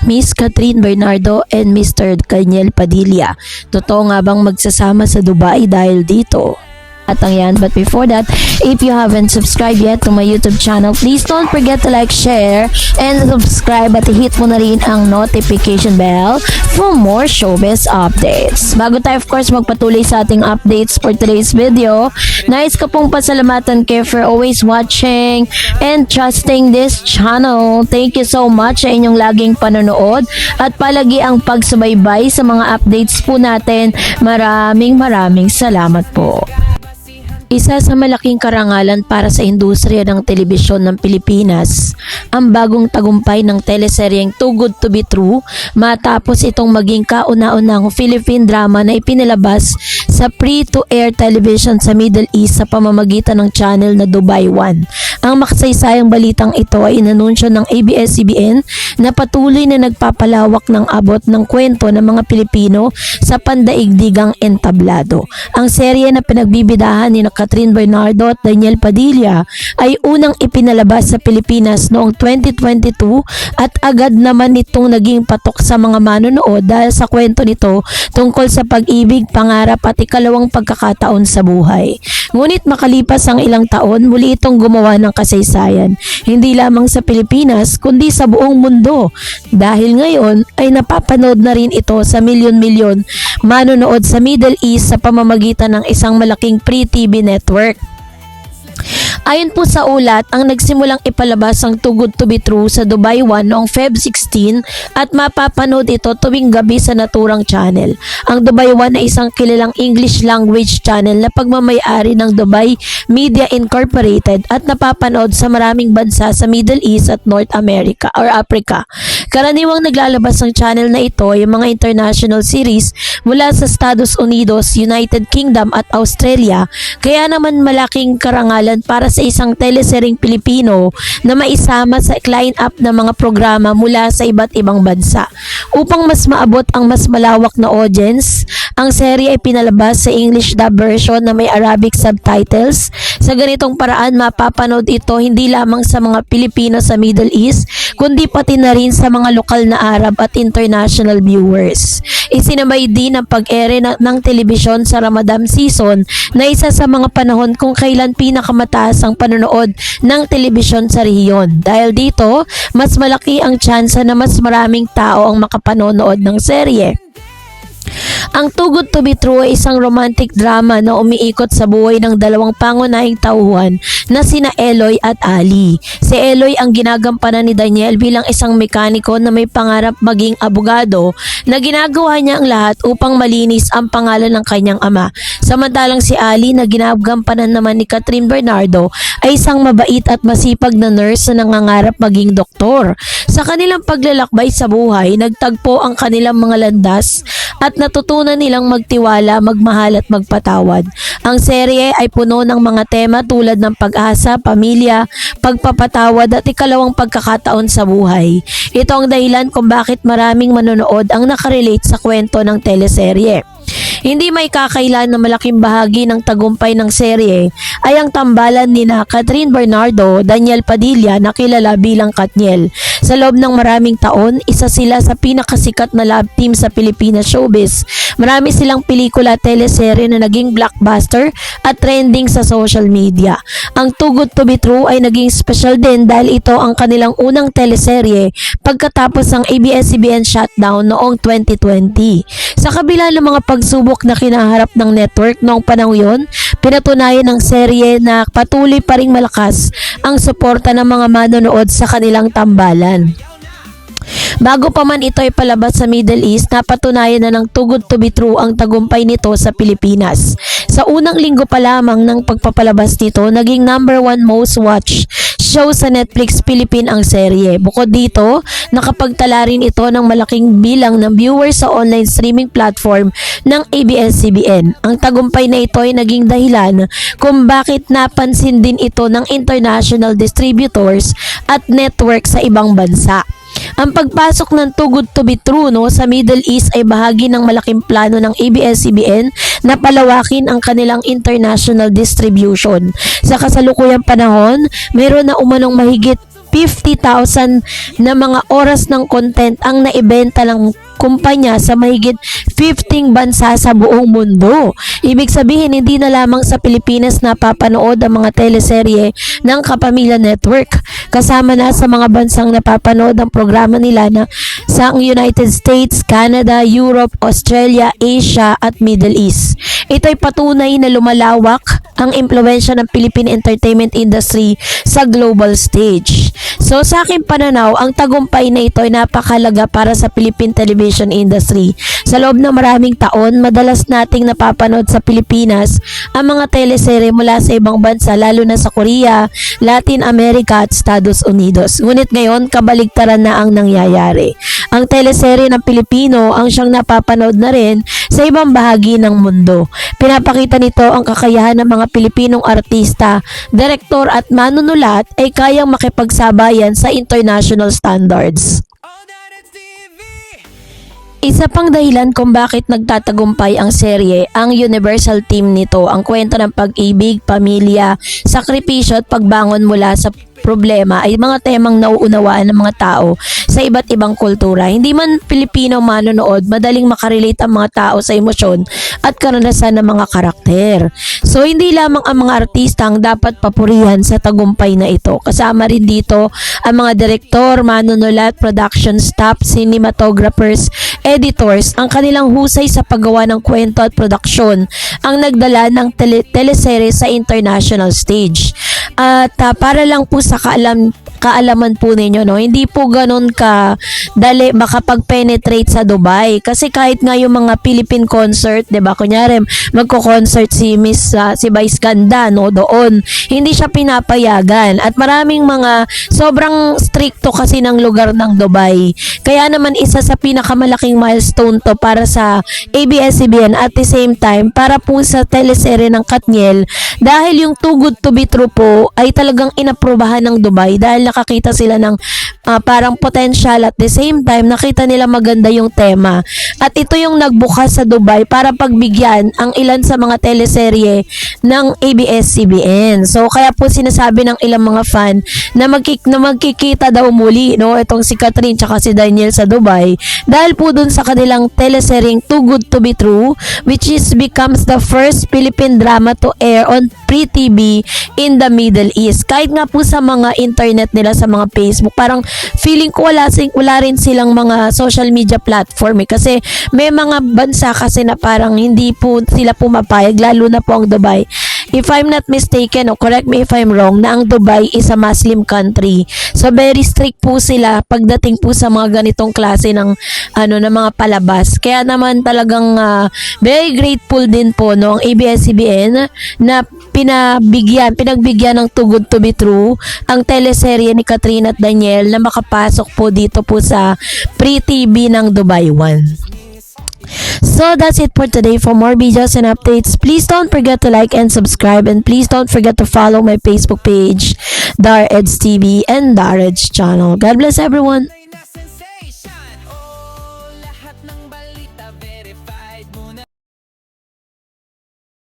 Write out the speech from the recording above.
Miss Catherine Bernardo and Mr. Daniel Padilla. Totoo nga bang magsasama sa Dubai dahil dito? At ang yan, but before that, if you haven't subscribed yet to my YouTube channel, please don't forget to like, share, and subscribe at hit mo na rin ang notification bell for more showbiz updates. Bago tayo of course magpatuloy sa ating updates for today's video, nais ko pong pasalamatan kayo for always watching and trusting this channel. Thank you so much sa inyong laging panonood at palagi ang pagsubaybay sa mga updates po natin. Maraming salamat po. Isa sa malaking karangalan para sa industriya ng telebisyon ng Pilipinas, ang bagong tagumpay ng teleseryeng Too Good to be True matapos itong maging kauna-unang Philippine drama na ipinalabas sa free-to-air television sa Middle East sa pamamagitan ng channel na Dubai One. Ang makasaysayang balitang ito ay inanunsyo ng ABS-CBN na patuloy na nagpapalawak ng abot ng kwento ng mga Pilipino sa pandaigdigang entablado. Ang serye na pinagbibidahan ni Catherine Bernardo at Daniel Padilla ay unang ipinalabas sa Pilipinas noong 2022 at agad naman itong naging patok sa mga manonood dahil sa kwento nito tungkol sa pag-ibig, pangarap at ikalawang pagkakataon sa buhay. Ngunit makalipas ang ilang taon, muli itong gumawa ng kasaysayan, hindi lamang sa Pilipinas kundi sa buong mundo dahil ngayon ay napapanood na rin ito sa milyon-milyon manonood sa Middle East sa pamamagitan ng isang malaking free TV network. Ayon po sa ulat, ang nagsimulang ipalabas ang Too Good to be True sa Dubai One noong Feb 16 at mapapanood ito tuwing gabi sa naturang channel. Ang Dubai One ay isang kilalang English language channel na pagmamay-ari ng Dubai Media Incorporated at napapanood sa maraming bansa sa Middle East at North America or Africa. Karaniwang naglalabas ng channel na ito ay mga international series mula sa Estados Unidos, United Kingdom at Australia, kaya naman malaking karangalan para sa isang teleseryeng Pilipino na maisama sa line-up ng mga programa mula sa iba't ibang bansa. Upang mas maabot ang mas malawak na audience, ang serye ay pinalabas sa English dub version na may Arabic subtitles. Sa ganitong paraan, mapapanood ito hindi lamang sa mga Pilipino sa Middle East, kundi pati na rin sa mga lokal na Arab at international viewers. Isinabay din ang pag-ere ng telebisyon sa Ramadan season na isa sa mga panahon kung kailan pinakamataas ang panonood ng telebisyon sa rehiyon. Dahil dito, mas malaki ang tsansa na mas maraming tao ang makapanonood ng serye. Ang Too Good to be True ay isang romantic drama na umiikot sa buhay ng dalawang pangunahing tauhan na sina Eloy at Ali. Si Eloy ang ginagampanan ni Daniel bilang isang mekaniko na may pangarap maging abogado na ginagawa niya ang lahat upang malinis ang pangalan ng kanyang ama. Samantalang si Ali na ginagampanan naman ni Catherine Bernardo ay isang mabait at masipag na nurse na nangangarap maging doktor. Sa kanilang paglalakbay sa buhay, nagtagpo ang kanilang mga landas at natutunan nilang magtiwala, magmahal at magpatawad. Ang serye ay puno ng mga tema tulad ng pag-asa, pamilya, pagpapatawad at ikalawang pagkakataon sa buhay. Ito ang dahilan kung bakit maraming manonood ang nakarelate sa kwento ng teleserye. Hindi may kakailan na malaking bahagi ng tagumpay ng serye ay ang tambalan ni Catherine Bernardo, Daniel Padilla na kilala bilang Katniel. Sa loob ng maraming taon, isa sila sa pinakasikat na love team sa Pilipinas showbiz. Marami silang pelikula at teleserye na naging blockbuster at trending sa social media. Ang Too Good to be True ay naging special din dahil ito ang kanilang unang teleserye pagkatapos ng ABS-CBN shutdown noong 2020. Sa kabila ng mga pagsubok na kinaharap ng network noong panahon yun, pinatunayan ng serye na patuloy pa ring malakas ang suporta ng mga manonood sa kanilang tambalan. Bago pa man ito ay palabas sa Middle East, napatunayan na ng Too Good to be True ang tagumpay nito sa Pilipinas. Sa unang linggo pa lamang ng pagpapalabas nito, naging #1 most watched show sa Netflix Philippine ang serye. Bukod dito, nakapagtala rin ito ng malaking bilang ng viewers sa online streaming platform ng ABS-CBN. Ang tagumpay na ito ay naging dahilan kung bakit napansin din ito ng international distributors at network sa ibang bansa. Ang pagpasok ng Too Good to be True sa Middle East ay bahagi ng malaking plano ng ABS-CBN na palawakin ang kanilang international distribution. Sa kasalukuyang panahon, mayroon na umanong mahigit 50,000 na mga oras ng content ang naibenta ng kumpanya sa mahigit 15 bansa sa buong mundo. Ibig sabihin, hindi na lamang sa Pilipinas napapanood ang mga teleserye ng Kapamilya Network. Kasama na sa mga bansang napapanood ang programa nila na sa United States, Canada, Europe, Australia, Asia at Middle East. Ito'y patunay na lumalawak ang impluwensya ng Philippine entertainment industry sa global stage. So sa aking pananaw, ang tagumpay na ito ay napakalaga para sa Philippine television industry. Sa loob ng maraming taon, madalas nating napapanood sa Pilipinas ang mga teleserye mula sa ibang bansa, lalo na sa Korea, Latin America at Estados Unidos. Ngunit ngayon, kabaligtaran na ang nangyayari. Ang teleserye ng Pilipino ang siyang napapanood na rin sa ibang bahagi ng mundo. Pinapakita nito ang kakayahan ng mga Pilipinong artista, direktor at manunulat ay kayang makipagsabayan sa international standards. Isa pang dahilan kung bakit nagtatagumpay ang serye, ang universal theme nito, ang kwento ng pag-ibig, pamilya, sakripisyo at pagbangon mula sa problema ay mga temang nauunawaan ng mga tao sa iba't ibang kultura. Hindi man Pilipino manonood, madaling makarelate ang mga tao sa emosyon at karanasan ng mga karakter. So, hindi lamang ang mga artista ang dapat papurihan sa tagumpay na ito. Kasama rin dito ang mga direktor, manunulat, production staff, cinematographers, editors. Ang kanilang husay sa paggawa ng kwento at produksyon ang nagdala ng teleserye sa international stage. At para lang po sa kaalaman po ninyo, no, hindi po ganun ka dali makapag-penetrate sa Dubai. Kasi kahit nga yung mga Philippine concert, 'di ba? Kunyari, magko-concert si si Vice Ganda, no, doon. Hindi siya pinapayagan at maraming mga sobrang stricto kasi ng lugar ng Dubai. Kaya naman isa sa pinakamalaking milestone to para sa ABS-CBN at the same time para po sa teleserye ng Katniel dahil yung Too Good to Be True po ay talagang inaprubahan ng Dubai dahil nakakita sila ng parang potential at the same time nakita nila maganda yung tema. At ito yung nagbukas sa Dubai para pagbigyan ang ilan sa mga teleserye ng ABS-CBN. So kaya po sinasabi ng ilang mga fan na magkikita daw muli, no, itong si Catherine tsaka si Daniel sa Dubai dahil po dun sa kanilang teleseryeng Too Good to Be True, which is becomes the first Philippine drama to air on Free TV in the Middle East. Kahit nga po sa mga internet nila, sa mga Facebook, parang feeling ko wala rin silang mga social media platform kasi may mga bansa kasi na parang hindi po sila pumapayag, lalo na po ang Dubai. If I'm not mistaken, o correct me if I'm wrong, na ang Dubai is a Muslim country. So very strict po sila pagdating po sa mga ganitong klase ng na mga palabas. Kaya naman talagang very grateful din po no ang ABS-CBN na pinagbigyan ng Too Good to Be True ang teleserye ni Catherine at Daniel na makapasok po dito po sa Free TV ng Dubai One. So that's it for today. For more videos and updates, please don't forget to like and subscribe, and please don't forget to follow my Facebook page, Dar Eds TV and Dar Eds channel. God bless everyone.